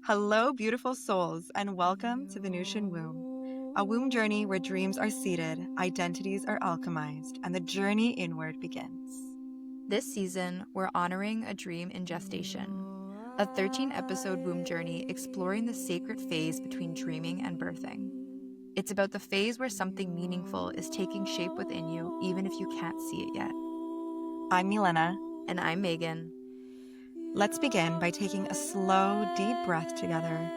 Hello, beautiful souls, and welcome to Venusian Womb, a womb journey where dreams are seeded, identities are alchemized, and the journey inward begins. This season, we're honoring a dream in gestation, a 13-episode womb journey exploring the sacred phase between dreaming and birthing. It's about the phase where something meaningful is taking shape within you, even if you can't see it yet. I'm Milena. And I'm Megan. Let's begin by taking a slow, deep breath together.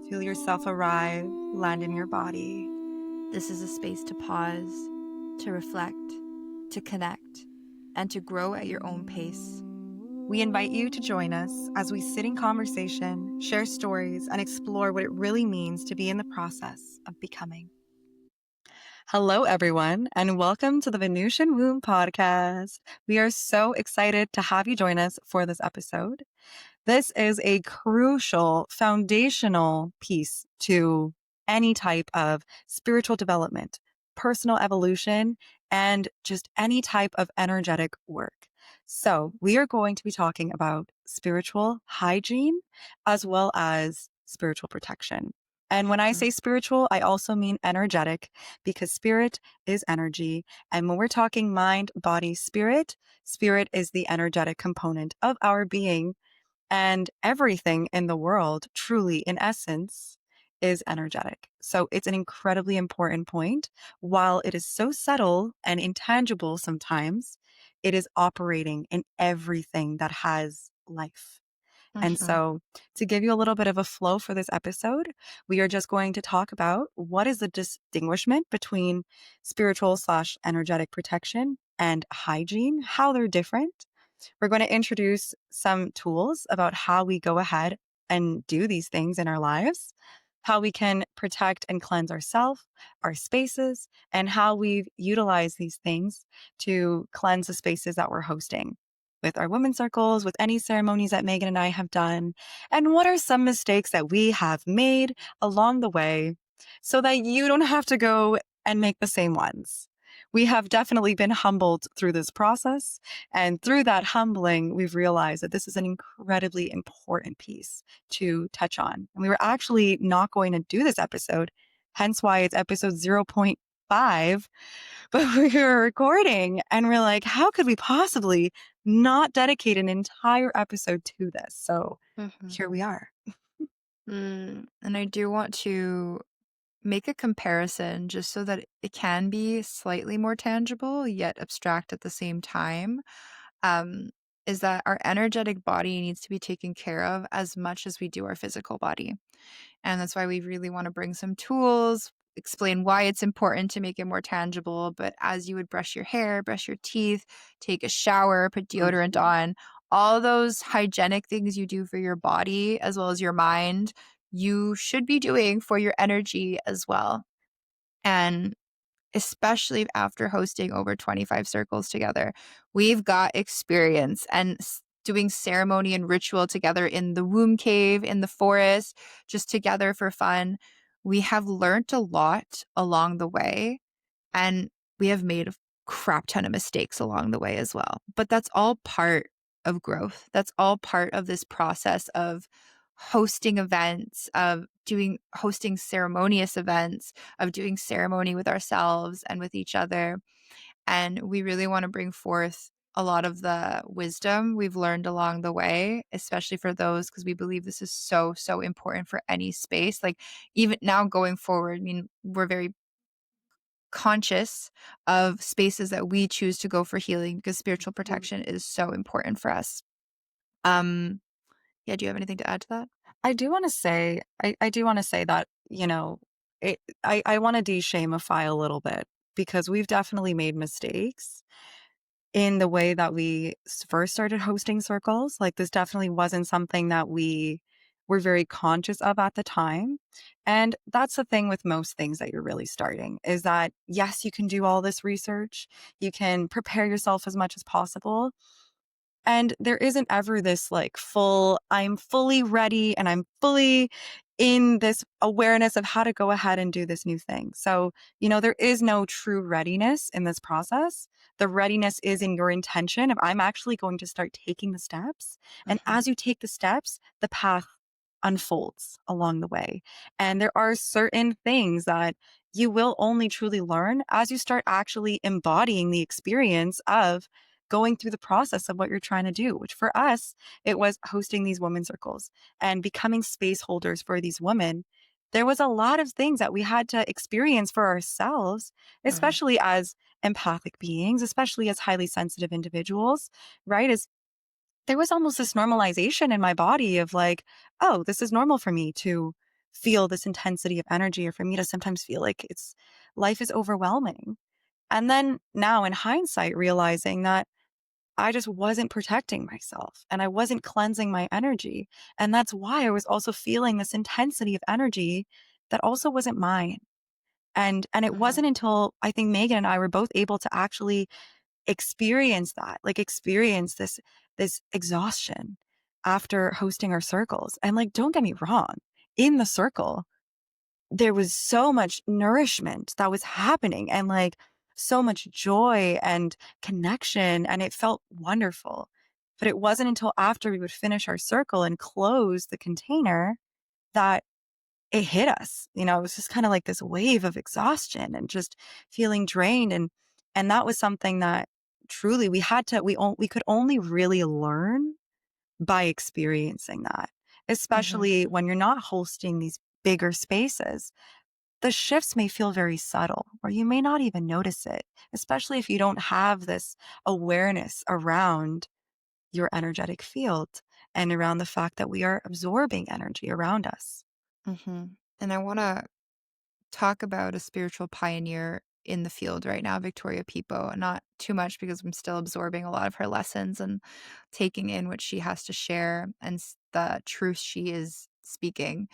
Feel yourself arrive, land in your body. This is a space to pause, to reflect, to connect, and to grow at your own pace. We invite you to join us as we sit in conversation, share stories, and explore what it really means to be in the process of becoming. Hello, everyone, and welcome to the Venusian Womb podcast. We are so excited to have you join us for this episode. This is a crucial, foundational piece to any type of spiritual development, personal evolution, and just any type of energetic work. So we are going to be talking about spiritual hygiene as well as spiritual protection. And when I say spiritual, I also mean energetic because spirit is energy. And when we're talking mind, body, spirit, spirit is the energetic component of our being. And everything in the world, truly, in essence, is energetic. So it's an incredibly important point. While it is so subtle and intangible sometimes, it is operating in everything that has life. And so to give you a little bit of a flow for this episode, we are just going to talk about what is the distinguishment between spiritual / energetic protection and hygiene, how they're different. We're going to introduce some tools about how we go ahead and do these things in our lives, how we can protect and cleanse ourselves, our spaces, and how we've utilized these things to cleanse the spaces that we're hosting with our women's circles, with any ceremonies that Megan and I have done, and what are some mistakes that we have made along the way so that you don't have to go and make the same ones. We have definitely been humbled through this process. And through that humbling, we've realized that this is an incredibly important piece to touch on. And we were actually not going to do this episode, hence why it's episode 0.5. But we were recording and we're like, how could we possibly not dedicate an entire episode to this? So here we are. And I do want to make a comparison just so that it can be slightly more tangible yet abstract at the same time. Is that our energetic body needs to be taken care of as much as we do our physical body. And that's why we really want to bring some tools, explain why it's important to make it more tangible. But as you would brush your hair, brush your teeth, take a shower, put deodorant on, all those hygienic things you do for your body as well as your mind, you should be doing for your energy as well. And especially after hosting over 25 circles together, we've got experience and doing ceremony and ritual together in the womb cave, in the forest, just together for fun. We have learned a lot along the way, and we have made a crap ton of mistakes along the way as well. But that's all part of growth. That's all part of this process of hosting events, of hosting ceremonious events, of doing ceremony with ourselves and with each other. And we really want to bring forth a lot of the wisdom we've learned along the way, especially for those, because we believe this is so, so important for any space. Like even now going forward, I mean, we're very conscious of spaces that we choose to go for healing because spiritual protection is so important for us. Yeah, do you have anything to add to that? I do want to say, I do want to say that, I want to de-shamify a little bit because we've definitely made mistakes in the way that we first started hosting circles. Like this definitely wasn't something that we were very conscious of at the time. And that's the thing with most things that you're really starting is that, yes, you can do all this research. You can prepare yourself as much as possible. And there isn't ever this like I'm fully ready and I'm fully, in this awareness of how to go ahead and do this new thing. So, there is no true readiness in this process. The readiness is in your intention of I'm actually going to start taking the steps. And Mhm. as you take the steps, the path unfolds along the way. And there are certain things that you will only truly learn as you start actually embodying the experience of going through the process of what you're trying to do, which for us, it was hosting these women's circles and becoming space holders for these women. There was a lot of things that we had to experience for ourselves, Mhm. especially as empathic beings, especially as highly sensitive individuals, right? Is there was almost this normalization in my body of like, oh, this is normal for me to feel this intensity of energy, or for me to sometimes feel like life is overwhelming. And then now in hindsight, realizing that I just wasn't protecting myself and I wasn't cleansing my energy. And that's why I was also feeling this intensity of energy that also wasn't mine. And it Mhm. wasn't until I think Megan and I were both able to actually experience that, like experience this exhaustion after hosting our circles. And like, don't get me wrong, in the circle, there was so much nourishment that was happening and like so much joy and connection, and it felt wonderful. But it wasn't until after we would finish our circle and close the container that it hit us. It was just kind of like this wave of exhaustion and just feeling drained. And that was something that truly we could only really learn by experiencing that, Mhm. especially when you're not hosting these bigger spaces. The shifts may feel very subtle, or you may not even notice it, especially if you don't have this awareness around your energetic field and around the fact that we are absorbing energy around us. Mhm. And I wanna talk about a spiritual pioneer in the field right now, Victoria Pepo. Not too much because I'm still absorbing a lot of her lessons and taking in what she has to share and the truth she is speaking.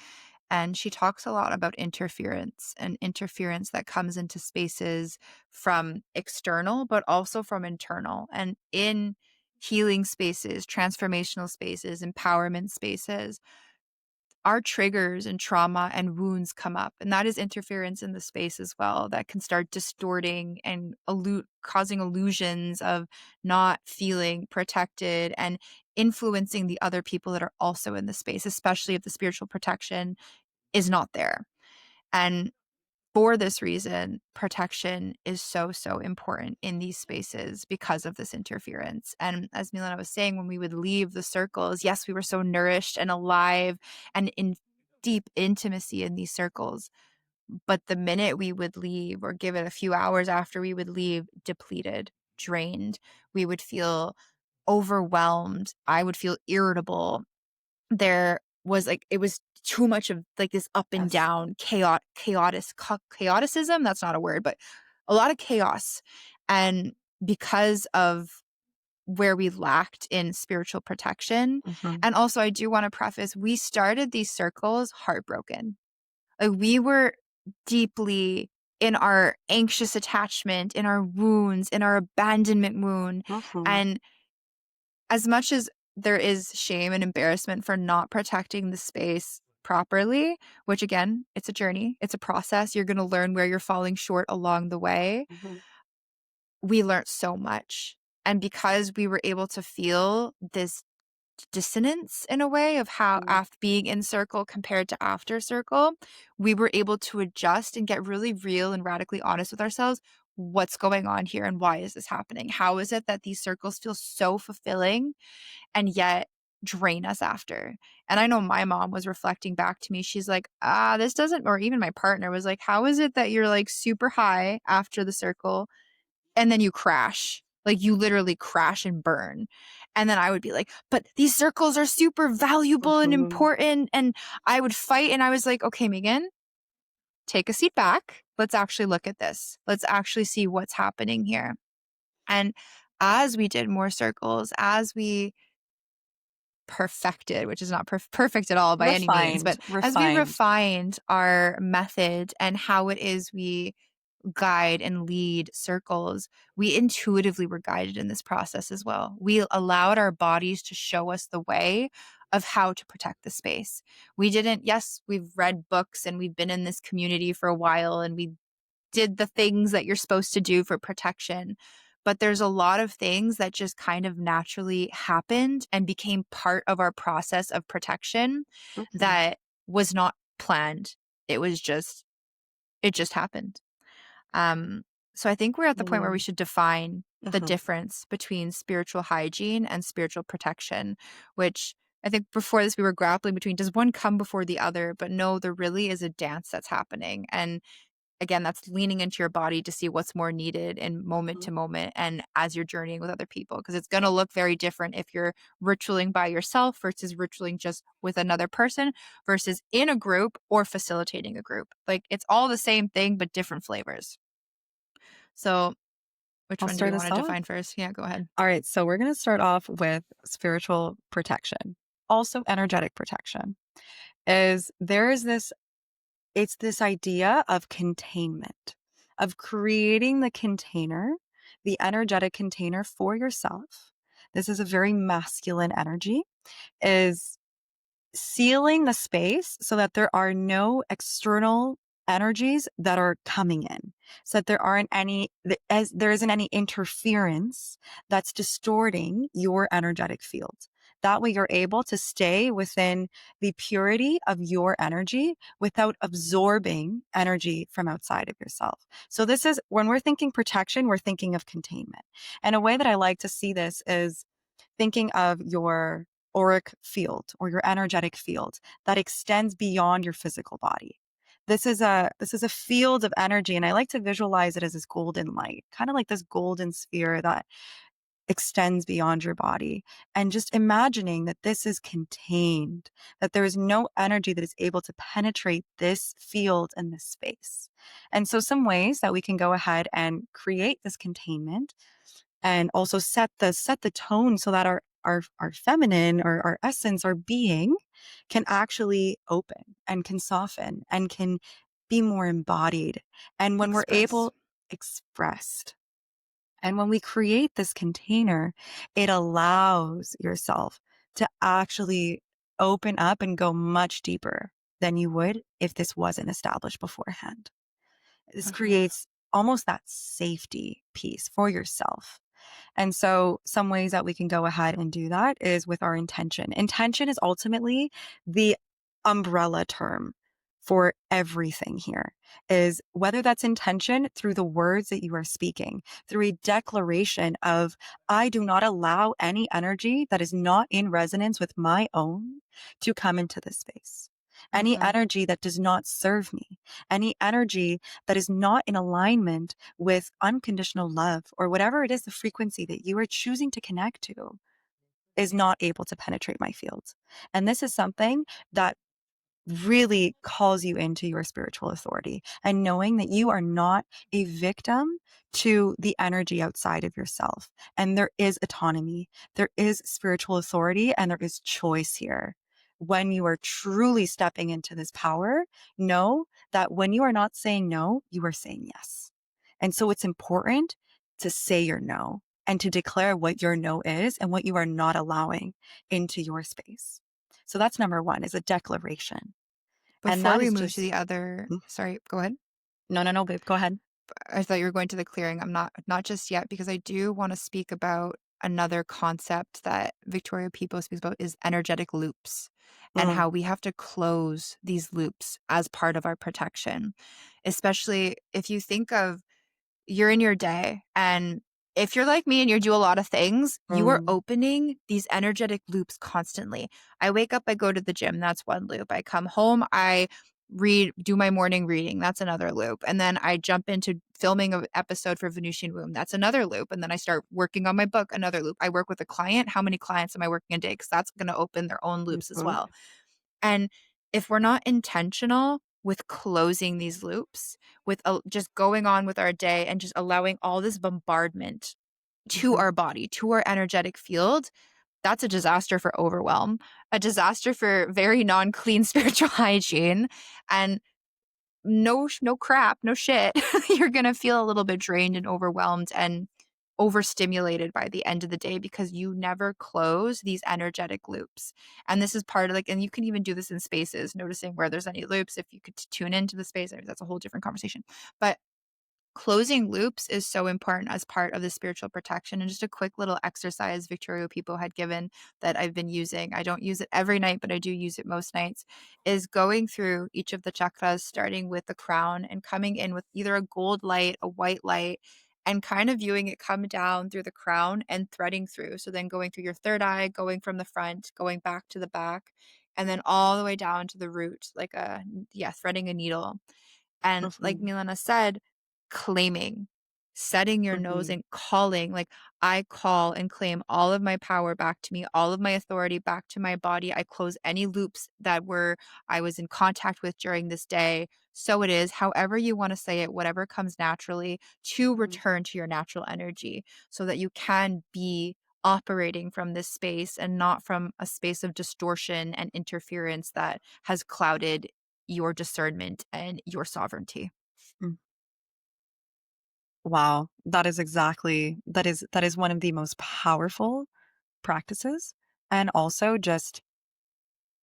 And she talks a lot about interference and interference that comes into spaces from external, but also from internal. And in healing spaces, transformational spaces, empowerment spaces, our triggers and trauma and wounds come up. And that is interference in the space as well that can start distorting and causing illusions of not feeling protected and influencing the other people that are also in the space, especially if the spiritual protection is not there. And for this reason, protection is so, so important in these spaces because of this interference. And as Milana was saying, when we would leave the circles, yes, we were so nourished and alive and in deep intimacy in these circles. But the minute we would leave, or give it a few hours after we would leave, depleted, drained, we would feel overwhelmed. I would feel irritable. There was like it was too much of like this up and Yes. down chaoticism, that's not a word, but a lot of chaos. And because of where we lacked in spiritual protection, Hmm. and also I do want to preface, we started these circles heartbroken. Like we were deeply in our anxious attachment, in our wounds, in our abandonment wound. Hmm. And as much as there is shame and embarrassment for not protecting the space properly, which again, it's a journey, it's a process. You're going to learn where you're falling short along the way. Hmm. We learned so much. And because we were able to feel this dissonance in a way of how Hmm. after being in circle compared to after circle, we were able to adjust and get really real and radically honest with ourselves. What's going on here and why is this happening? How is it that these circles feel so fulfilling and yet drain us after? And I know my mom was reflecting back to me. She's like, this doesn't, or even my partner was like, how is it that you're like super high after the circle and then you crash? Like you literally crash and burn. And then I would be like, but these circles are super valuable and Hmm. important. And I would fight. And I was like, okay, Megan, take a seat back. Let's actually look at this. Let's actually see what's happening here. And as we did more circles, as we perfected, which is not perfect at all by any means, Refined, but as we refined. refined our method and how it is we guide and lead circles, we intuitively were guided in this process as well. We allowed our bodies to show us the way of how to protect the space. We didn't, yes, we've read books and we've been in this community for a while and we did the things that you're supposed to do for protection. But there's a lot of things that just kind of naturally happened and became part of our process of protection Mhm. that was not planned. It was just, it just happened. Um, so I think we're at the point where we Mm. should define the Mhm. difference between spiritual hygiene and spiritual protection, which I think before this we were grappling between does one come before the other? But no, there really is a dance that's happening. And again, that's leaning into your body to see what's more needed in moment Mhm. to moment and as you're journeying with other people. Because it's going to look very different if you're ritualing by yourself versus ritualing just with another person versus in a group or facilitating a group. Like it's all the same thing, but different flavors. So, which I'll one do start we want us to off. define first? Yeah, go ahead. All right, so we're going to start off with spiritual protection, also energetic protection. Is there is this It's this idea of containment, of creating the container, the energetic container for yourself. This is a very masculine energy, is sealing the space so that there are no external energies that are coming in, so that there aren't any, as there isn't any interference that's distorting your energetic field. That way you're able to stay within the purity of your energy without absorbing energy from outside of yourself. So this is when we're thinking protection, we're thinking of containment. And a way that I like to see this is thinking of your auric field or your energetic field that extends beyond your physical body. This is a field of energy, and I like to visualize it as this golden light, kind of like this golden sphere that extends beyond your body. And just imagining that this is contained, that there is no energy that is able to penetrate this field and this space. And so some ways that we can go ahead and create this containment and also set the tone so that our feminine or our essence, our being can actually open and can soften and can be more embodied. And when we're Express. able expressed, and when we create this container, it allows yourself to actually open up and go much deeper than you would if this wasn't established beforehand. This Okay. creates almost that safety piece for yourself. And so, some ways that we can go ahead and do that is with our intention. Intention is ultimately the umbrella term for everything here, is whether that's intention through the words that you are speaking, through a declaration of, I do not allow any energy that is not in resonance with my own to come into this space. Any Okay. energy that does not serve me, any energy that is not in alignment with unconditional love or whatever it is, the frequency that you are choosing to connect to is not able to penetrate my field. And this is something that really calls you into your spiritual authority and knowing that you are not a victim to the energy outside of yourself. And there is autonomy, there is spiritual authority, and there is choice here. When you are truly stepping into this power, know that when you are not saying no, you are saying yes. And so it's important to say your no and to declare what your no is and what you are not allowing into your space. So that's number one, is a declaration. And Before that we is move to just the other, mm, sorry, go ahead. no, no, no, babe, go ahead. I thought you were going to the clearing. I'm not just yet because I do want to speak about another concept that Victoria People speaks about is energetic loops and Mm, how we have to close these loops as part of our protection. Especially if you think of you're in your day and if you're like me and you do a lot of things, you are mm, opening these energetic loops constantly. I wake up, I go to the gym, that's one loop. I come home, I do my morning reading, that's another loop. And then I jump into filming an episode for Venusian Womb, that's another loop. And then I start working on my book, another loop. I work with a client. How many clients am I working a day? Because that's going to open their own loops as mhm, well. And if we're not intentional with closing these loops, with just going on with our day and just allowing all this bombardment to mhm, our body, to our energetic field, that's a disaster for overwhelm, a disaster for very non-clean spiritual hygiene, and no crap, no shit. You're gonna feel a little bit drained and overwhelmed, and overstimulated by the end of the day because you never close these energetic loops. And this is part of like, and you can even do this in spaces, noticing where there's any loops. If you could tune into the space, that's a whole different conversation. But closing loops is so important as part of the spiritual protection. And just a quick little exercise Victoria People had given that I've been using. I don't use it every night, but I do use it most nights, is going through each of the chakras, starting with the crown and coming in with either a gold light, a white light, and kind of viewing it come down through the crown and threading through. So then going through your third eye, going from the front, going back to the back, and then all the way down to the root, like threading a needle. And like Mhm, Milena said, claiming, setting your nose mhm, and calling, like, I call and claim all of my power back to me, all of my authority back to my body. I close any loops that I was in contact with during this day. So it is, however you want to say it, whatever comes naturally, to mhm, return to your natural energy so that you can be operating from this space and not from a space of distortion and interference that has clouded your discernment and your sovereignty. mm. Wow, that is one of the most powerful practices, and also just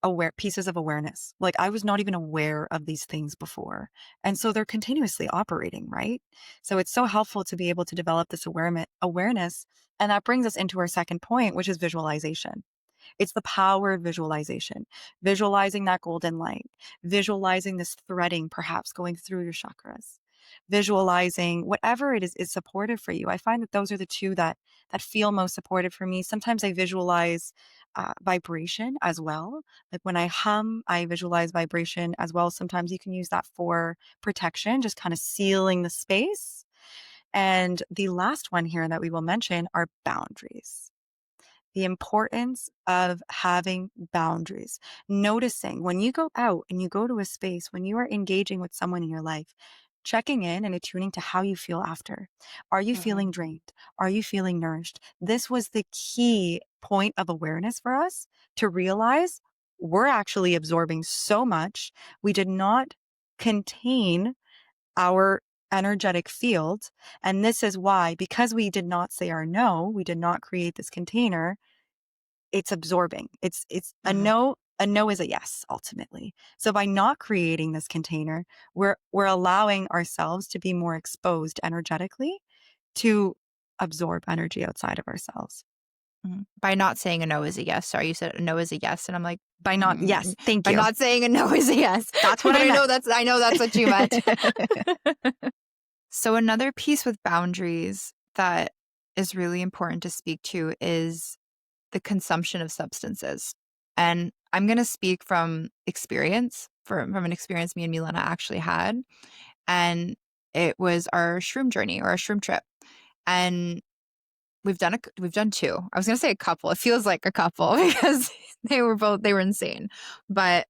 aware pieces of awareness. Like, I was not even aware of these things before, and so they're continuously operating, right? So it's so helpful to be able to develop this awareness, and that brings us into our second point, which is visualization. It's the power of visualization, visualizing that golden light, visualizing this threading perhaps going through your chakras, visualizing whatever it is supportive for you. I find that those are the two that feel most supportive for me. Sometimes I visualize vibration as well. Like when I hum, I visualize vibration as well. Sometimes you can use that for protection, just kind of sealing the space. And the last one here that we will mention are boundaries. The importance of having boundaries. Noticing when you go out and you go to a space, when you are engaging with someone in your life, checking in and attuning to how you feel after. Are you Mhm, feeling drained? Are you feeling nourished? This was the key point of awareness for us to realize we're actually absorbing so much. We did not contain our energetic field. And this is why, because we did not say our no, we did not create this container, it's absorbing. It's mhm, a no is a yes ultimately. So by not creating this container, we're allowing ourselves to be more exposed energetically to absorb energy outside of ourselves. mhm. By not saying a no is a yes. Sorry, you said a no is a yes, and I'm like, By not yes, thank by you. not saying a no is a yes, That's what but I meant. I know that's what you meant. So another piece with boundaries that is really important to speak to is the consumption of substances. And I'm going to speak from experience, from an experience me and Milena actually had. And it was our shroom journey or our shroom trip. And we've done two. I was going to say a couple. It feels like a couple because they were insane. But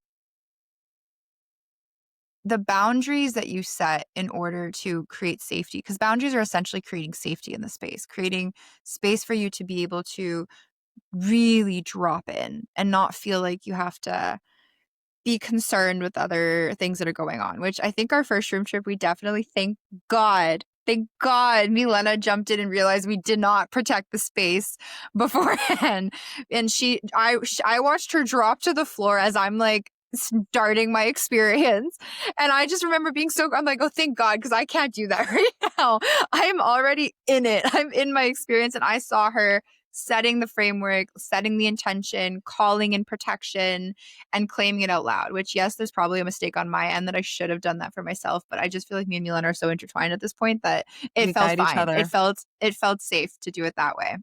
the boundaries that you set in order to create safety, because boundaries are essentially creating safety in the space, creating space for you to be able to really drop in and not feel like you have to be concerned with other things that are going on, which I think our first room trip, we definitely, thank God Milena jumped in and realized we did not protect the space beforehand. And I watched her drop to the floor as I'm like starting my experience. And I just remember being I'm like, oh, thank God, because I can't do that right now. I'm already in it. I'm in my experience. And I saw her setting the framework, setting the intention, calling in protection, and claiming it out loud, which, yes, there's probably a mistake on my end that I should have done that for myself. But I just feel like me and Milan are so intertwined at this point that it We felt guide each fine. other. It felt safe to do it that way.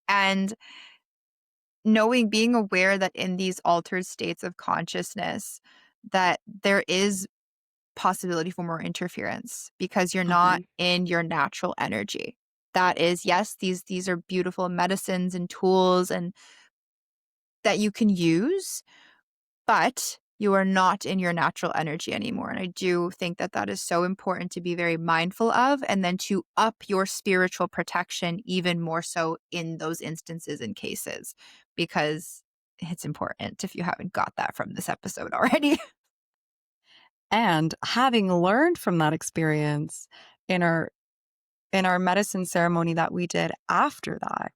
And being aware that in these altered states of consciousness, that there is possibility for more interference because you're not Mhm. in your natural energy. That is, yes, these are beautiful medicines and tools and that you can use, but you are not in your natural energy anymore. And I do think that that is so important to be very mindful of, and then to up your spiritual protection even more so in those instances and cases, because it's important if you haven't got that from this episode already. And having learned from that experience in our in our medicine ceremony that we did after that,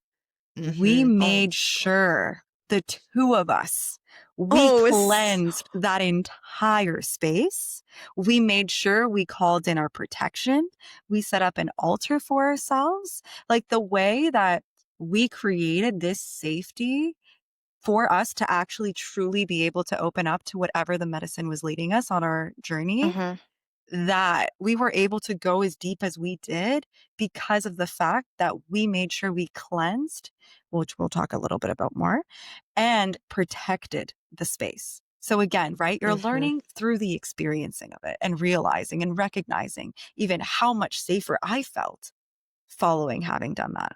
we Mhm. Oh. made sure, the 2 of us, we Oh, it's cleansed that entire space. We made sure we called in our protection. We set up an altar for ourselves. Like, the way that we created this safety for us to actually truly be able to open up to whatever the medicine was leading us on our journey, Mhm. that we were able to go as deep as we did because of the fact that we made sure we cleansed, which we'll talk a little bit about more, and protected the space. So again, right, you're Mhm. learning through the experiencing of it and realizing and recognizing even how much safer I felt following having done that.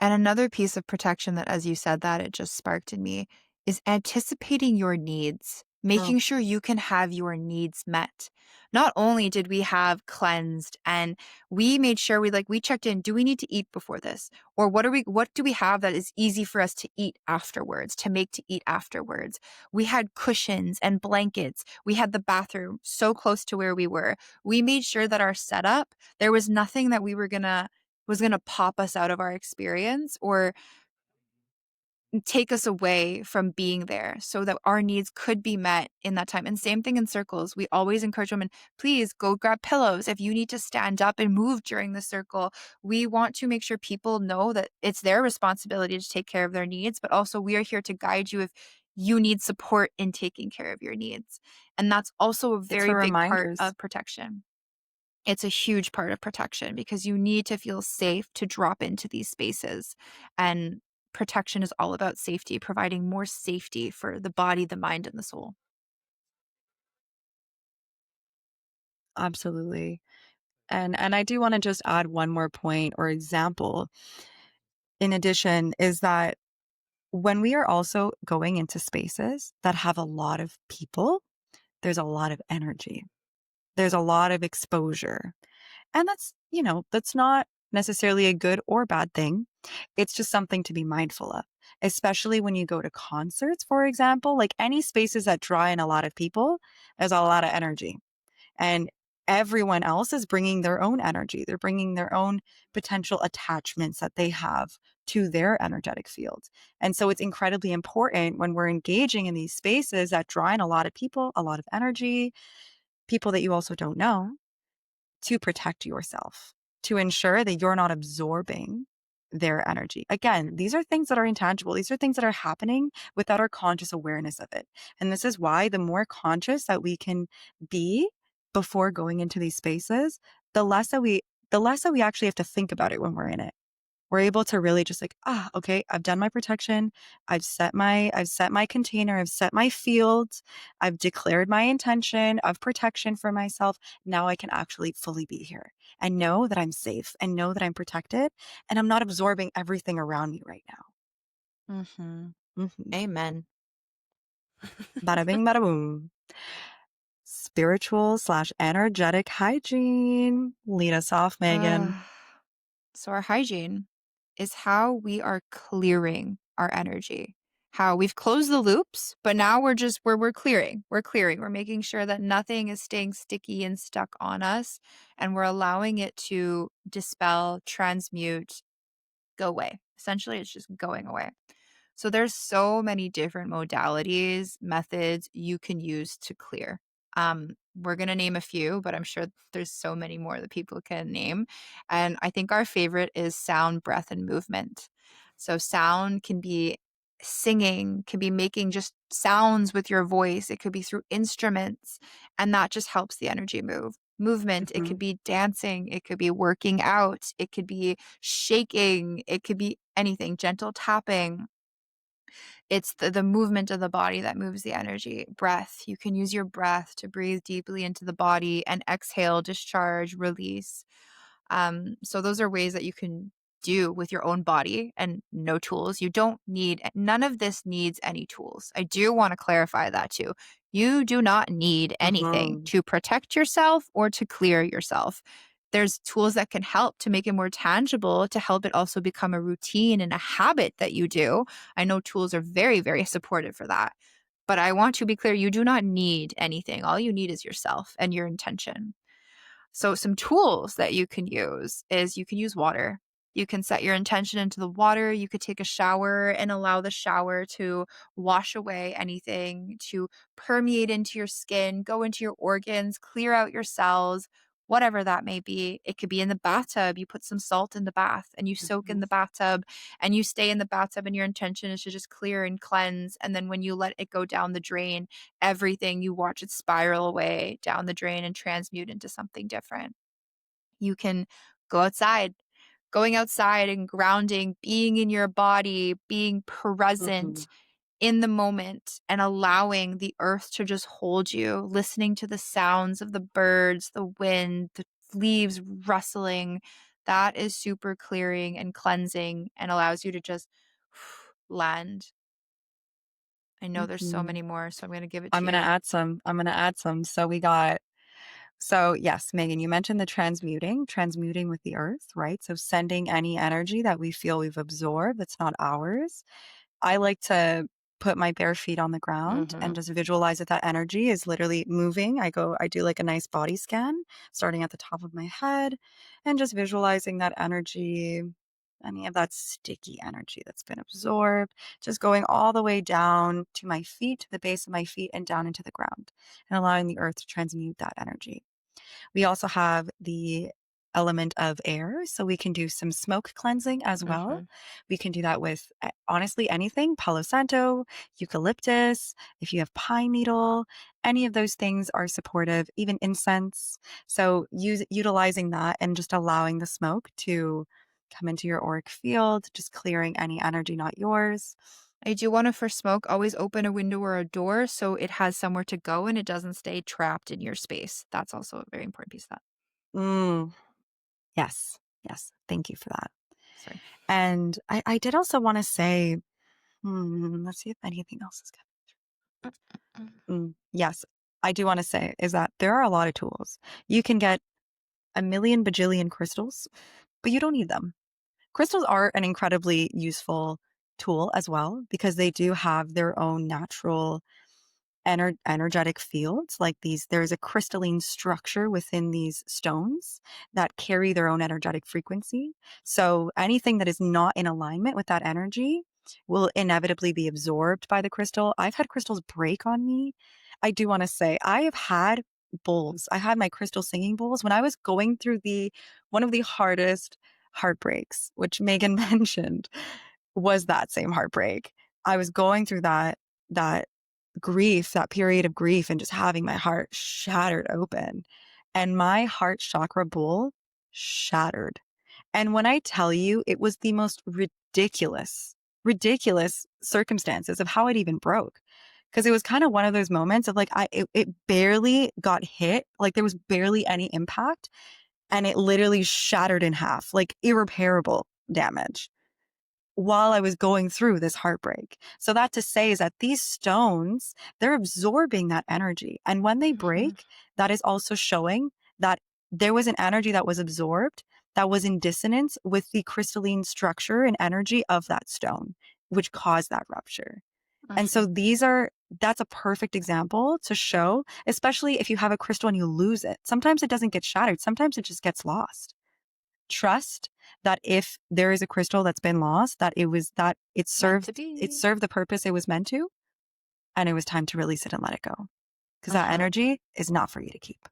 And another piece of protection that, as you said that, it just sparked in me is anticipating your needs, Mm. making sure you can have your needs met. Not only did we have cleansed and we made sure we checked in, do we need to eat before this? Or what do we have that is easy for us to eat afterwards, to make to eat afterwards? We had cushions and blankets. We had the bathroom so close to where we were. We made sure that our setup, there was nothing that we were gonna was going to pop us out of our experience or take us away from being there so that our needs could be met in that time. And same thing in circles. We always encourage women, please go grab pillows if you need to stand up and move during the circle. We want to make sure people know that it's their responsibility to take care of their needs, but also we are here to guide you if you need support in taking care of your needs. And that's also a It's very for big part reminders. of protection. It's a huge part of protection because you need to feel safe to drop into these spaces. And protection is all about safety, providing more safety for the body, the mind, and the soul. Absolutely. And I do want to just add one more point or example in addition, is that when we are also going into spaces that have a lot of people, there's a lot of energy. There's a lot of exposure. And that's not necessarily a good or bad thing. It's just something to be mindful of, especially when you go to concerts, for example, like any spaces that draw in a lot of people, there's a lot of energy. And everyone else is bringing their own energy. They're bringing their own potential attachments that they have to their energetic field. And so it's incredibly important when we're engaging in these spaces that draw in a lot of people, a lot of energy, people that you also don't know, to protect yourself, to ensure that you're not absorbing their energy. Again, these are things that are intangible. These are things that are happening without our conscious awareness of it. And this is why the more conscious that we can be before going into these spaces, the less that we actually have to think about it when we're in it. We're able to really just like, okay, I've done my protection. I've set my container. I've set my fields. I've declared my intention of protection for myself. Now I can actually fully be here and know that I'm safe and know that I'm protected and I'm not absorbing everything around me right Mhm. now. Amen. Bada bing, bada boom. Spiritual slash energetic hygiene. Lead us off, Megan. Uh, so our hygiene is how we are clearing our energy. How we've closed the loops, but now we're clearing. We're clearing. We're making sure that nothing is staying sticky and stuck on us and we're allowing it to dispel, transmute, go away. Essentially, it's just going away. So there's so many different modalities, methods you can use to clear. We're going to name a few, but I'm sure there's so many more that people can name. And I think our favorite is sound, breath, and movement. So sound can be singing, can be making just sounds with your voice. It could be through instruments, and that just helps the energy move. Movement, it could Mhm. be dancing, it could be working out, it could be shaking, it could be anything, gentle tapping. It's the movement of the body that moves the energy. Breath, you can use your breath to breathe deeply into the body and exhale, discharge, release. So those are ways that you can do with your own body and no tools. You don't need none of this needs any tools. I do want to clarify that too. You do not need anything Mhm. to protect yourself or to clear yourself. There's tools that can help to make it more tangible, to help it also become a routine and a habit that you do. I know tools are very, very supportive for that. But I want to be clear, you do not need anything. All you need is yourself and your intention. So some tools that you can use is you can use water. You can set your intention into the water. You could take a shower and allow the shower to wash away anything, to permeate into your skin, go into your organs, clear out your cells, whatever that may be. It could be in the bathtub. You put some salt in the bath and you soak in Mhm. the bathtub and you stay in the bathtub, and your intention is to just clear and cleanse. And then when you let it go down the drain, everything, you watch it spiral away down the drain and transmute into something different. You can go outside. Going outside and grounding, being in your body, being present Mhm. in the moment and allowing the earth to just hold you, listening to the sounds of the birds, the wind, the leaves rustling. That is super clearing and cleansing and allows you to just land. I know there's so Mhm. many more, so I'm going to give it I'm to gonna you. add some. I'm gonna add some. So yes, Megan, you mentioned the transmuting with the earth, right? So sending any energy that we feel we've absorbed that's not ours. I like to put my bare feet on the ground and Mhm. just visualize that that energy is literally moving. I do like a nice body scan, starting at the top of my head and just visualizing that energy, any of that sticky energy that's been absorbed, just going all the way down to my feet, to the base of my feet, and down into the ground, and allowing the earth to transmute that energy. We also have the element of air, so we can do some smoke cleansing as well. Mhm. We can do that with honestly anything, Palo Santo, eucalyptus, if you have pine needle, any of those things are supportive, even incense. So utilizing that and just allowing the smoke to come into your auric field, just clearing any energy not yours. I do want to, for smoke, always open a window or a door so it has somewhere to go and it doesn't stay trapped in your space. That's also a very important piece of that. Mm, yes, yes. Thank you for that. Sorry. And I did also want to say, let's see if anything else is Mm. good. Yes, I do want to say is that there are a lot of tools. You can get a million bajillion crystals, but you don't need them. Crystals are an incredibly useful tool as well because they do have their own natural energetic fields like these. There's a crystalline structure within these stones that carry their own energetic frequency. So anything that is not in alignment with that energy will inevitably be absorbed by the crystal. I've had crystals break on me. I do want to say I have had bowls. I had my crystal singing bowls when I was going through the one of the hardest heartbreaks, which Megan mentioned was that same heartbreak. I was going through that grief, that period of grief, and just having my heart shattered open. And my heart chakra bowl shattered. And when I tell you, it was the most ridiculous circumstances of how it even broke. Because it was kind of one of those moments of like, it barely got hit. Like there was barely any impact. And it literally shattered in half, like irreparable damage while I was going through this heartbreak. So that to say is that these stones, they're absorbing that energy. And when they Mhm. break, that is also showing that there was an energy that was absorbed that was in dissonance with the crystalline structure and energy of that stone, which caused that rupture. And so Mhm. that's a perfect example to show, especially if you have a crystal and you lose it. Sometimes it doesn't get shattered. Sometimes it just gets lost. Trust that if there is a crystal that's been lost, that Meant to it be. served the purpose it was meant to, and it was time to release it and let it go. Because that Uh-huh. energy is not for you to keep.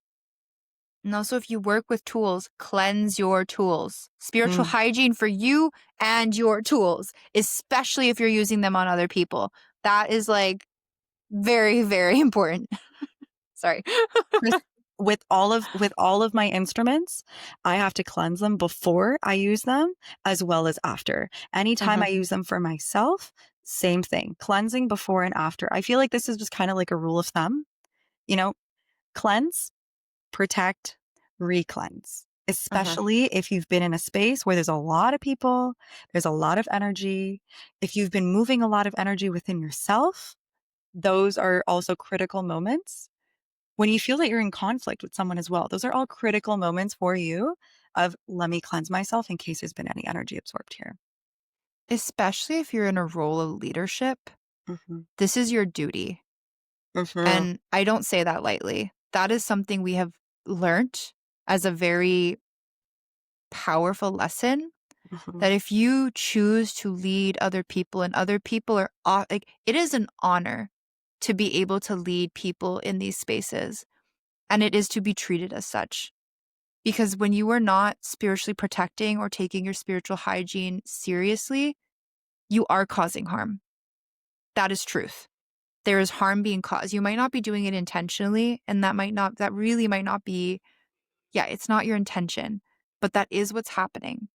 And also, if you work with tools, cleanse your tools. Spiritual Mm. hygiene for you and your tools, especially if you're using them on other people. That is like very, very important. Sorry. Chris, with all of my instruments, I have to cleanse them before I use them as well as after. Anytime I Mhm. use them for myself, same thing. Cleansing before and after. I feel like this is just kind of like a rule of thumb. You know, cleanse, protect, re-cleanse. Mhm. Especially if you've been in a space where there's a lot of people, there's a lot of energy. If you've been moving a lot of energy within yourself, those are also critical moments. When you feel that you're in conflict with someone as well, those are all critical moments for you of let me cleanse myself in case there's been any energy absorbed here. Especially if you're in a role of leadership, Hmm. this is your duty. Hmm. And I don't say that lightly. That is something we have learned. as a very powerful lesson Mhm. that if you choose to lead other people and other people are like it is an honor to be able to lead people in these spaces, and it is to be treated as such. Because when you are not spiritually protecting or taking your spiritual hygiene seriously, you are causing harm. That is truth. There is harm being caused. You might not be doing it intentionally, and that really might not be, yeah, it's not your intention, but that is what's happening.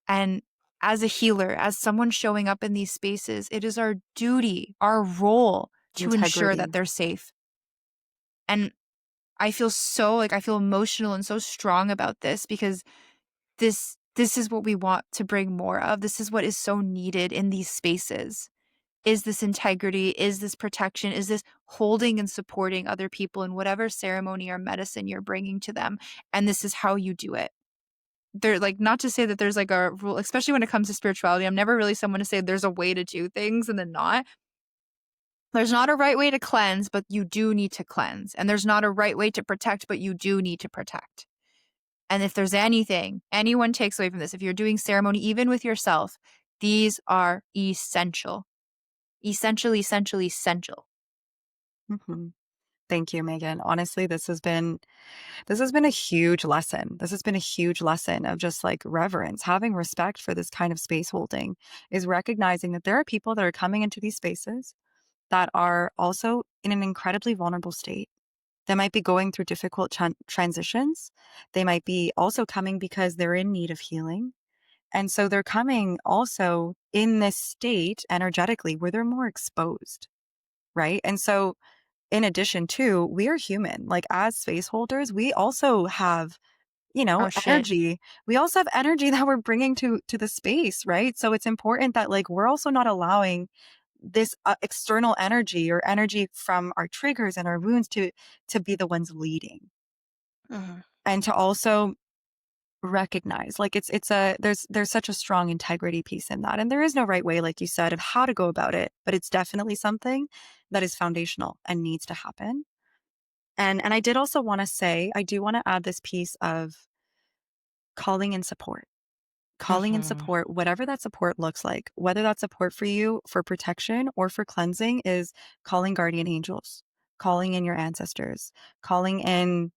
And as a healer, as someone showing up in these spaces, it is our duty, our role to ensure that Integrity. they're safe. And I feel emotional and so strong about this because this is what we want to bring more of. This is what is so needed in these spaces. Is this integrity? Is this protection? Is this holding and supporting other people in whatever ceremony or medicine you're bringing to them? And this is how you do it. They're like, not to say that there's like a rule, especially when it comes to spirituality. I'm never really someone to say there's a way to do things and then not. There's not a right way to cleanse, but you do need to cleanse. And there's not a right way to protect, but you do need to protect. And if there's anything anyone takes away from this, if you're doing ceremony, even with yourself, these are essential. Essential, essential, essential. Mhm. Thank you, Megan. Honestly, this has been a huge lesson. This has been a huge lesson of just like reverence, having respect for this kind of space holding is recognizing that there are people that are coming into these spaces that are also in an incredibly vulnerable state. They might be going through difficult transitions. They might be also coming because they're in need of healing. And so they're coming also in this state energetically where they're more exposed, right? And so in addition to, we are human. Like as space holders, we also have, Oh shit. energy. We also have energy that we're bringing to the space, right? So it's important that like we're also not allowing this external energy or energy from our triggers and our wounds to be the ones leading, Mhm. and to also recognize like it's a there's such a strong integrity piece in that, and there is no right way, like you said, of how to go about it, but it's definitely something that is foundational and needs to happen. And I did also want to say, I do want to add this piece of calling in support. Calling in Mhm. support, whatever that support looks like, whether that support for you for protection or for cleansing is calling guardian angels, calling in your ancestors, calling in,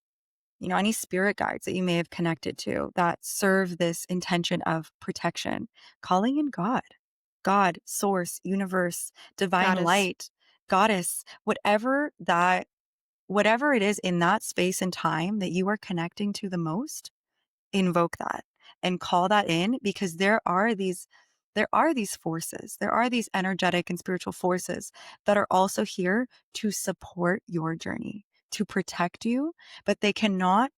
any spirit guides that you may have connected to that serve this intention of protection, calling in God, source, universe, divine Goddess. light, goddess, whatever it is in that space and time that you are connecting to the most, invoke that and call that in, because there are these forces, there are these energetic and spiritual forces that are also here to support your journey, to protect you, but they cannot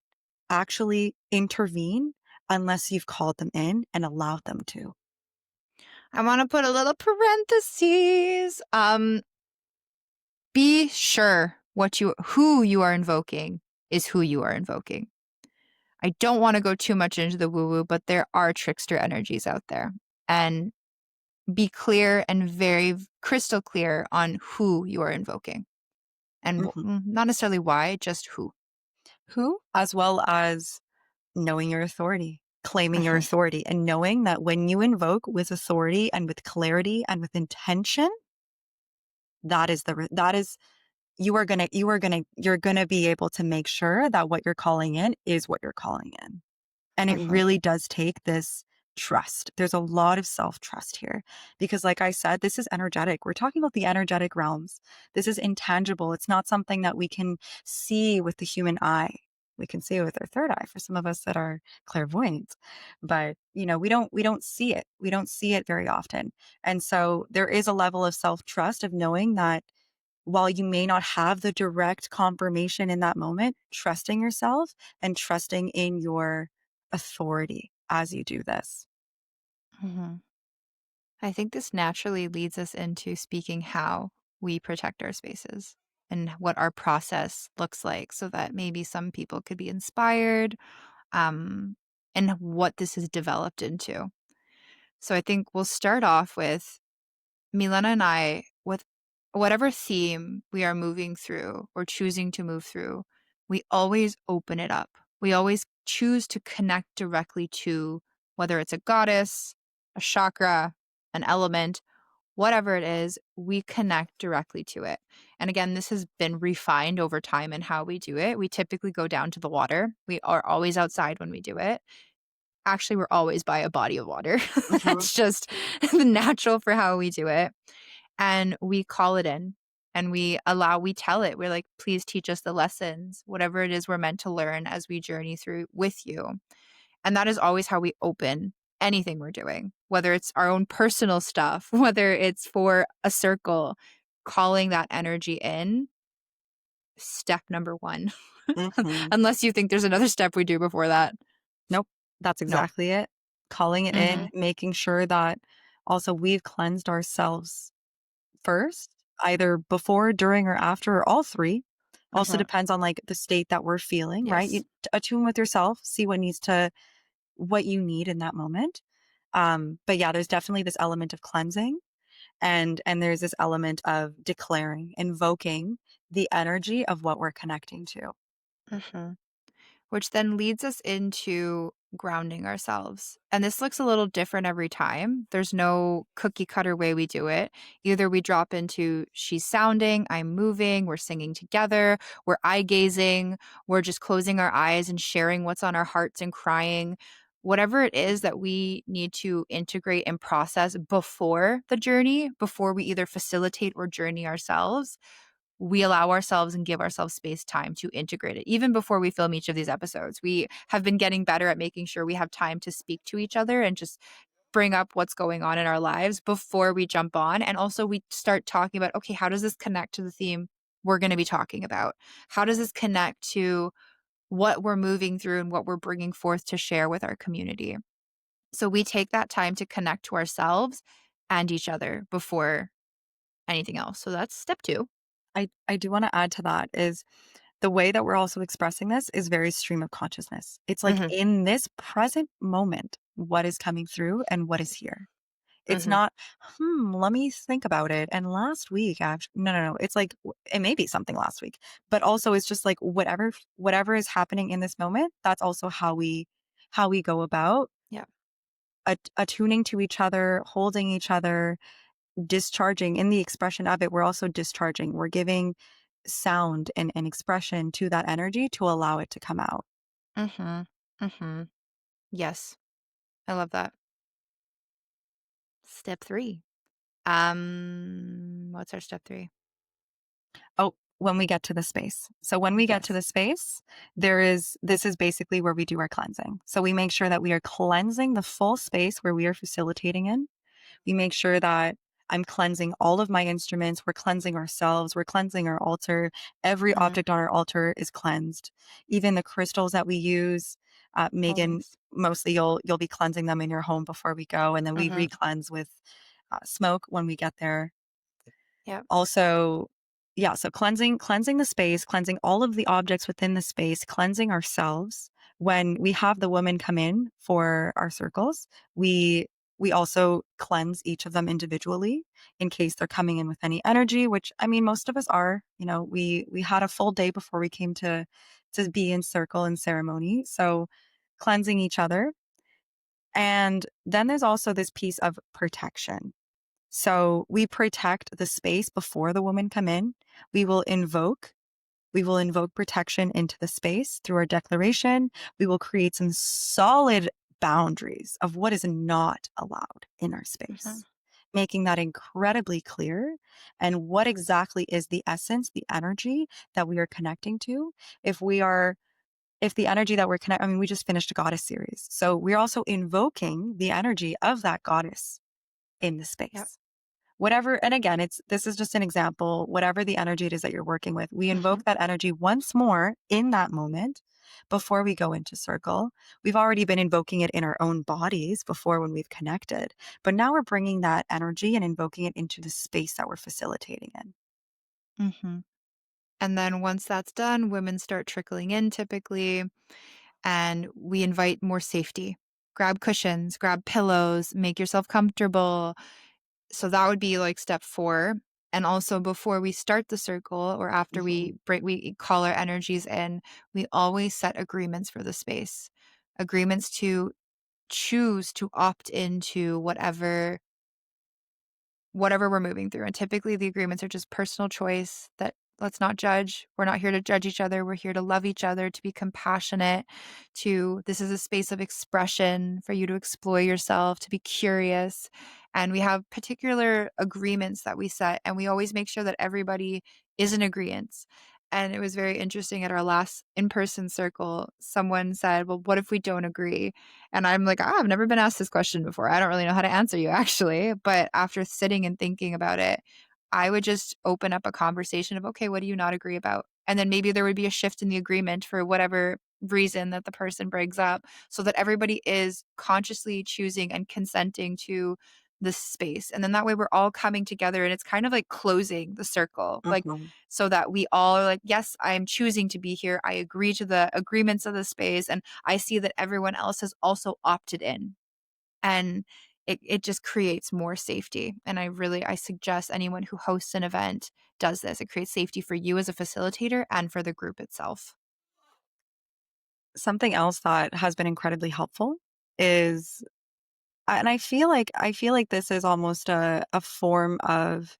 actually intervene unless you've called them in and allowed them to. I want to put a little parentheses. Be sure who you are invoking is who you are invoking. I don't want to go too much into the woo woo, but there are trickster energies out there. And be clear and very crystal clear on who you are invoking and Mhm. not necessarily why, just who. Who, as well as knowing your authority, claiming your Mhm. authority, and knowing that when you invoke with authority and with clarity and with intention, that is you're gonna be able to make sure that what you're calling in is what you're calling in. And it Mhm. really does take this trust. There's a lot of self-trust here because, like I said, this is energetic. We're talking about the energetic realms. This is intangible. It's not something that we can see with the human eye. We can see it with our third eye for some of us that are clairvoyant, but we don't see it. We don't see it very often. And so there is a level of self-trust of knowing that while you may not have the direct confirmation in that moment, trusting yourself and trusting in your authority as you do this. Mhm. I think this naturally leads us into speaking how we protect our spaces and what our process looks like so that maybe some people could be inspired um, and what this is developed into. So I think we'll start off with Milena and I with whatever theme we are moving through or choosing to move through. We always open it up. We always choose to connect directly to whether it's a goddess, a chakra, an element, whatever it is, we connect directly to it. And again, this has been refined over time in how we do it. We typically go down to the water. We are always outside when we do it. Actually, we're always by a body of water. Mhm. It's just the natural for how we do it. And we call it in and we tell it. We're like, please teach us the lessons, whatever it is we're meant to learn as we journey through with you. And that is always how we open anything we're doing, whether it's our own personal stuff, whether it's for a circle, calling that energy in, step number one. Mhm. Unless you think there's another step we do before that. Nope, that's No. exactly it. Calling it in, Mhm. making sure that also we've cleansed ourselves first, either before, during, or after, or all 3. Also Mhm. depends on, like, the state that we're feeling, right? You Yes. attune with yourself, see what you need in that moment. But yeah, there's definitely this element of cleansing, and there's this element of declaring, invoking the energy of what we're connecting to. Mhm. Which then leads us into grounding ourselves. And this looks a little different every time. There's no cookie cutter way we do it. Either we drop into she's sounding, I'm moving, we're singing together, we're eye gazing, we're just closing our eyes and sharing what's on our hearts and crying. Whatever it is that we need to integrate and process before the journey, before we either facilitate or journey ourselves, we allow ourselves and give ourselves space time to integrate it. Even before we film each of these episodes, we have been getting better at making sure we have time to speak to each other and just bring up what's going on in our lives before we jump on. And also, we start talking about, okay, how does this connect to the theme we're going to be talking about? How does this connect to what we're moving through and what we're bringing forth to share with our community? So we take that time to connect to ourselves and each other before anything else. So that's step two. I do wanna add to that is the way that we're also expressing this is very stream of consciousness. It's like Hmm. in this present moment, what is coming through and what is here. It's Hmm. not, let me think about it. And last week, actually, no, no, no. It's like it may be something last week, but also it's just like whatever is happening in this moment. That's also how we go about Yeah. attuning to each other, holding each other, discharging. In the expression of it, we're also discharging. We're giving sound and expression to that energy to allow it to come out. Mhm. Mhm. Yes. I love that. Step 3. What's our step 3? Oh, when we get to the space. So when we get to Yes. the space, this is basically where we do our cleansing. So we make sure that we are cleansing the full space where we are facilitating in. We make sure that I'm cleansing all of my instruments. We're cleansing ourselves. We're cleansing our altar. Every Mhm. object on our altar is cleansed. Even the crystals that we use, Megan, Always. mostly you'll be cleansing them in your home before we go, and then we Mhm. re-cleanse with smoke when we get there. Yep. Also, yeah, so cleansing the space, cleansing all of the objects within the space, cleansing ourselves. When we have the women come in for our circles, we also cleanse each of them individually in case they're coming in with any energy, which I mean most of us are. We had a full day before we came to be in circle and ceremony. So cleansing each other. And then there's also this piece of protection. So we protect the space before the women come in. We will invoke we will invoke protection into the space through our declaration. We will create some solid boundaries of what is not allowed in our Mhm. space, making that incredibly clear and what exactly is the essence, the energy that we are connecting to. If we are if the energy that we're connecting, I mean, we just finished a goddess series. So we're also invoking the energy of that goddess in the Yep. space. Whatever, and again, this is just an example, whatever the energy it is that you're working with, we Mhm. invoke that energy once more in that moment before we go into circle. We've already been invoking it in our own bodies before when we've connected, but now we're bringing that energy and invoking it into the space that we're facilitating in. Mhm. And then once that's done, women start trickling in typically, and we invite more safety. Grab cushions, grab pillows, make yourself comfortable. So that would be like step 4. And also before we start the circle or after Mhm. we call our energies in, we always set agreements for the space. Agreements to choose to opt into whatever we're moving through. And typically the agreements are just personal choice that let's not judge. We're not here to judge each other. We're here to love each other, to be compassionate, to this is a space of expression for you to explore yourself, to be curious. And we have particular agreements that we set, and we always make sure that everybody is in agreement. And it was very interesting at our last in person circle. Someone said, well, what if we don't agree? And I'm like, "Ah, I've never been asked this question before. I don't really know how to answer you actually." But after sitting and thinking about it, I would just open up a conversation of, "Okay, what do you not agree about?" And then maybe there would be a shift in the agreement for whatever reason that the person brings up so that everybody is consciously choosing and consenting to this space. And then that way we're all coming together and it's kind of like closing the circle. Like Mhm. so that we all are like, yes, I am choosing to be here. I agree to the agreements of the space. And I see that everyone else has also opted in. And it just creates more safety. And I suggest anyone who hosts an event does this. It creates safety for you as a facilitator and for the group itself. Something else that has been incredibly helpful is and I feel like this is almost a form of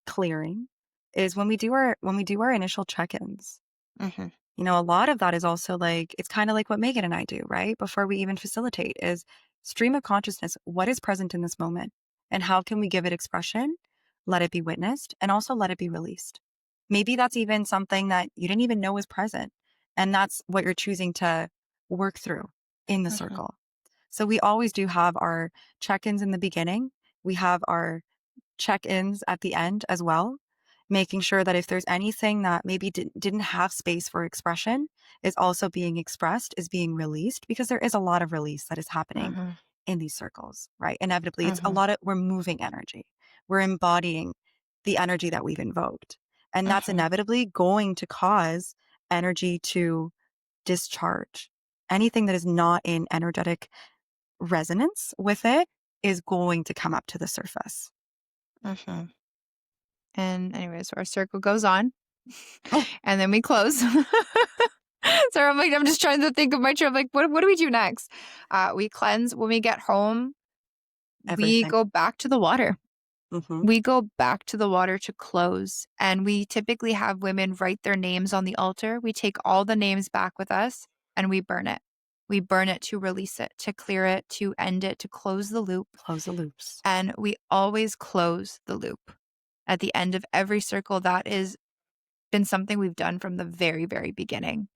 clearing, is when we do our initial check-ins. Hmm. A lot of that is also like it's kind of like what Megan and I do, right? Before we even facilitate is stream of consciousness. What is present in this moment? And how can we give it expression? Let it be witnessed and also let it be released. Maybe that's even something that you didn't even know was present. And that's what you're choosing to work through in the Hmm. circle. So we always do have our check-ins in the beginning. We have our check-ins at the end as well, making sure that if there's anything that maybe didn't have space for expression is also being expressed, is being released, because there is a lot of release that is happening Hmm. in these circles, right? Inevitably, it's a Hmm. lot of we're moving energy. We're embodying the energy that we've invoked. And that's Hmm. inevitably going to cause energy to discharge. Anything that is not in energetic resonance with it is going to come up to the surface. Hmm. And anyways, so our circle goes on Oh, and then we close. So I'm like, I'm just trying to think of my trip. Like, what do we do next? We cleanse when we get home. We everything. go back to the water. Mhm. We go back to the water to close, and we typically have women write their names on the altar. We take all the names back with us and we burn it. We burn it to release it, to clear it, to end it, to close the loop. Close the loops. And we always close the loop at the end of every circle. That is been something we've done from the very, very beginning.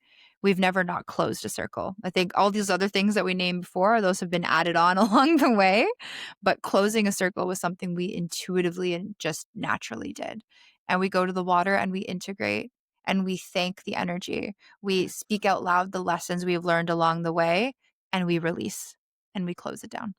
We've never not closed a circle. I think all these other things that we named before, those have been added on along the way. But closing a circle was something we intuitively and just naturally did. And we go to the water and we integrate and we thank the energy. We speak out loud the lessons we've learned along the way and we release and we close it down.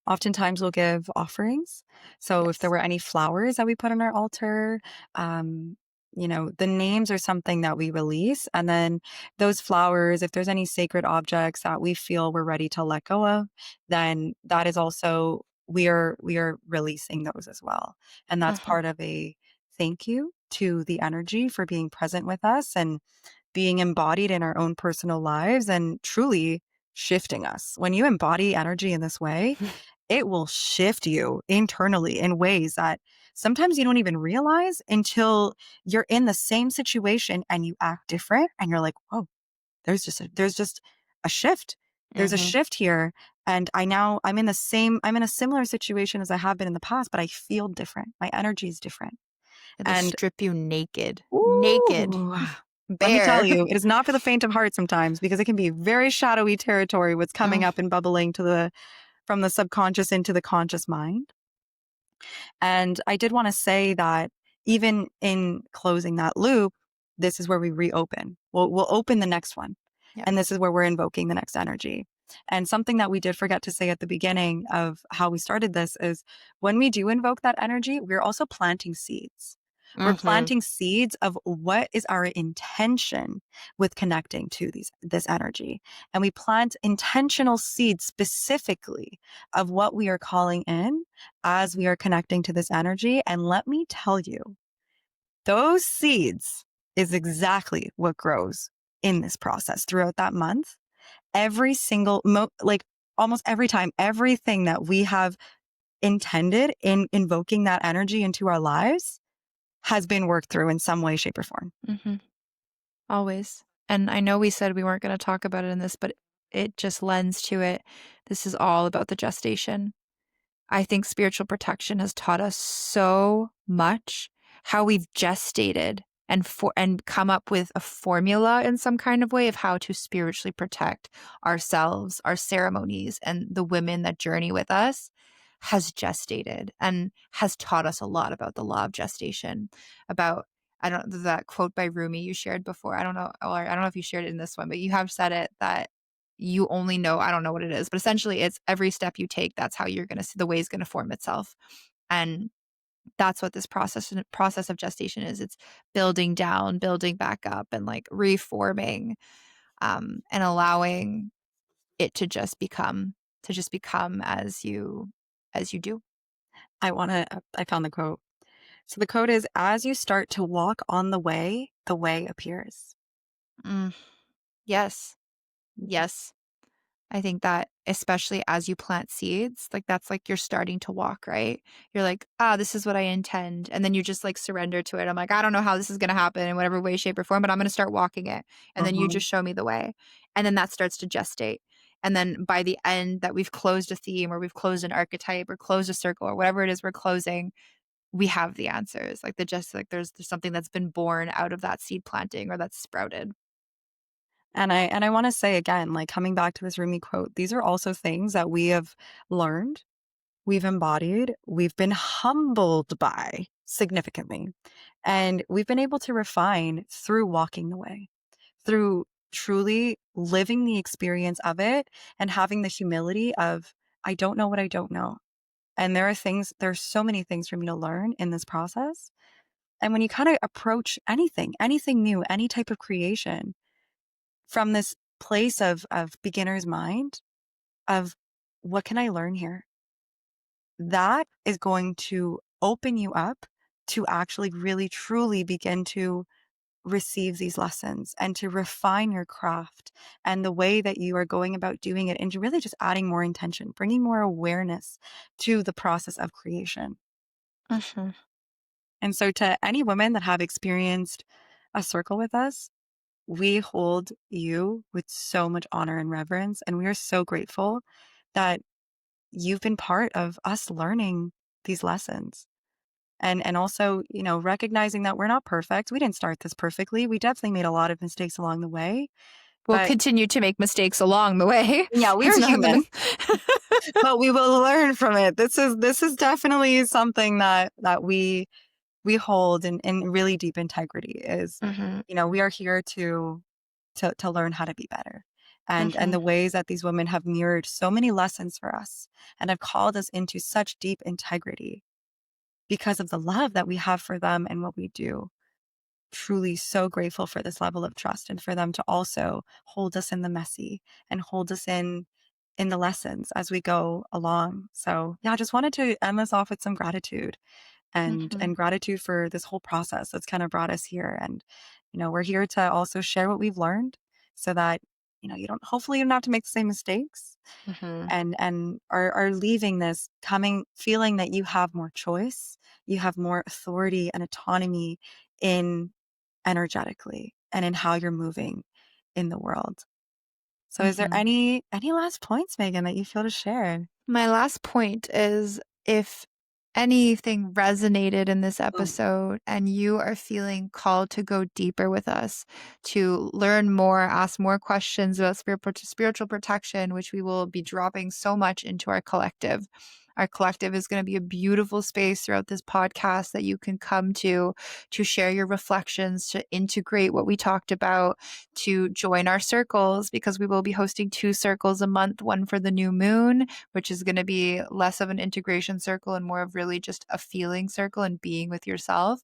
Oftentimes, we'll give offerings. So if there Yes. were any flowers that we put on our altar, um, the names are something that we release. And then those flowers, if there's any sacred objects that we feel we're ready to let go of, then that is also we are releasing those as well. And that's Uh-huh. part of a thank you to the energy for being present with us and being embodied in our own personal lives and truly shifting us. When you embody energy in this way, it will shift you internally in ways that sometimes you don't even realize until you're in the same situation and you act different and you're like, "Whoa, there's just a shift. There's a Mm-hmm. shift here and I'm in a similar situation as I have been in the past, but I feel different. My energy is different." It'll And strip you naked. Naked. ooh, let me tell Bare. you, it is not for the faint of heart sometimes because it can be very shadowy territory what's coming Mm, up and bubbling to the from the subconscious into the conscious mind. And I did want to say that even in closing that loop, this is where we reopen. We'll open the next one. yep. And this is where we're invoking the next energy. And something that we did forget to say at the beginning of how we started this is when we do invoke that energy, we're also planting seeds. We're Mhm. planting seeds of what is our intention with connecting to this energy. And we plant intentional seeds specifically of what we are calling in as we are connecting to this energy. And let me tell you, those seeds is exactly what grows in this process throughout that month. Every single, like almost every time, everything that we have intended in invoking that energy into our lives has been worked through in some way, shape, or form. Mhm. Always. And I know we said we weren't gonna talk about it in this, but it just lends to it. This is all about the gestation. I think spiritual protection has taught us so much how we've gestated and come up with a formula in some kind of way of how to spiritually protect ourselves, our ceremonies, and the women that journey with us has gestated and has taught us a lot about the law of gestation, about I don't that quote by Rumi you shared before. I don't know, or I don't know if you shared it in this one, but you have said it that you only know I don't know what it is, but essentially it's every step you take, that's how you're gonna see the way is gonna form itself. And that's what this process of gestation is. It's building down, building back up, and like reforming, and allowing it to just become as you do. I found the quote. So the quote is, as you start to walk on the way appears. Mm, yes. Yes. I think that especially as you plant seeds, like that's like you're starting to walk, right? You're like, ah, this is what I intend. And then you just like surrender to it. I'm like, I don't know how this is going to happen in whatever way, shape, or form, but I'm going to start walking it. And then you Mhm. just show me the way. And then that starts to gestate. And then by the end that we've closed a theme or we've closed an archetype or closed a circle or whatever it is we're closing, we have the answers. Like the just like there's something that's been born out of that seed planting or that's sprouted. And I want to say again, like coming back to this Rumi quote, these are also things that we have learned, we've embodied, we've been humbled by significantly. And we've been able to refine through walking the way, through truly living the experience of it and having the humility of, I don't know what I don't know. And there's so many things for me to learn in this process. And when you kind of approach anything new, any type of creation from this place of beginner's mind, of what can I learn here? That is going to open you up to actually really truly begin to receive these lessons and to refine your craft and the way that you are going about doing it and really just adding more intention, bringing more awareness to the process of creation. Mhm. And so to any women that have experienced a circle with us, we hold you with so much honor and reverence. And we are so grateful that you've been part of us learning these lessons. And also, recognizing that we're not perfect. We didn't start this perfectly. We definitely made a lot of mistakes along the way. We'll But continue to make mistakes along the way. yeah, we're It's not human, gonna but we will learn from it. This is definitely something that we hold in really deep integrity is, Mhm, we are here to learn how to be better. And mhm, the ways that these women have mirrored so many lessons for us and have called us into such deep integrity because of the love that we have for them and what we do. Truly so grateful for this level of trust and for them to also hold us in the messy and hold us in the lessons as we go along. So yeah, I just wanted to end this off with some gratitude mhm, and gratitude for this whole process that's kind of brought us here. And, we're here to also share what we've learned so that, you don't hopefully you don't have to make the same mistakes mhm, and are leaving this coming feeling that you have more choice, you have more authority and autonomy in energetically and in how you're moving in the world. So is there mhm. any last points, Megan, that you feel to share? My last point is if anything resonated in this Mm. episode and you are feeling called to go deeper with us, to learn more, ask more questions about spiritual protection, which we will be dropping so much into our collective. Our collective is going to be a beautiful space throughout this podcast that you can come to share your reflections, to integrate what we talked about, to join our circles, because we will be hosting 2 circles a month, one for the new moon, which is going to be less of an integration circle and more of really just a feeling circle and being with yourself,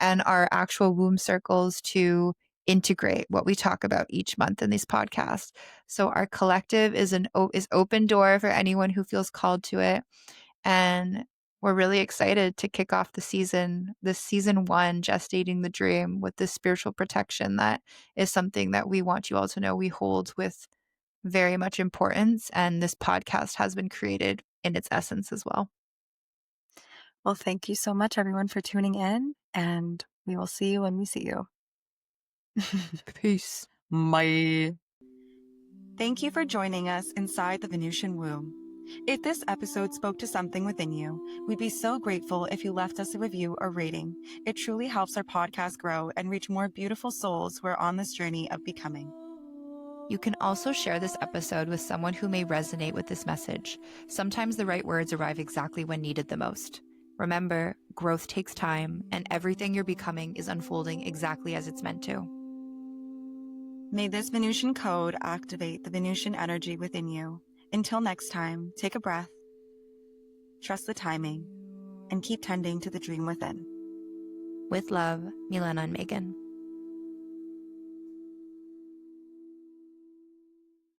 and our actual womb circles to integrate what we talk about each month in these podcasts. So our collective is is open door for anyone who feels called to it, and we're really excited to kick off this season 1, gestating the dream, with this spiritual protection that is something that we want you all to know we hold with very much importance, and this podcast has been created in its essence as well. Well, thank you so much, everyone, for tuning in, and we will see you when we see you. Peace. Bye. Thank you for joining us inside the Venusian womb. If this episode spoke to something within you, we'd be so grateful if you left us a review or rating. It truly helps our podcast grow and reach more beautiful souls who are on this journey of becoming. You can also share this episode with someone who may resonate with this message. Sometimes the right words arrive exactly when needed the most. Remember, growth takes time, and everything you're becoming is unfolding exactly as it's meant to. May this Venusian code activate the Venusian energy within you. Until next time, take a breath, trust the timing, and keep tending to the dream within. With love, Milena and Megan.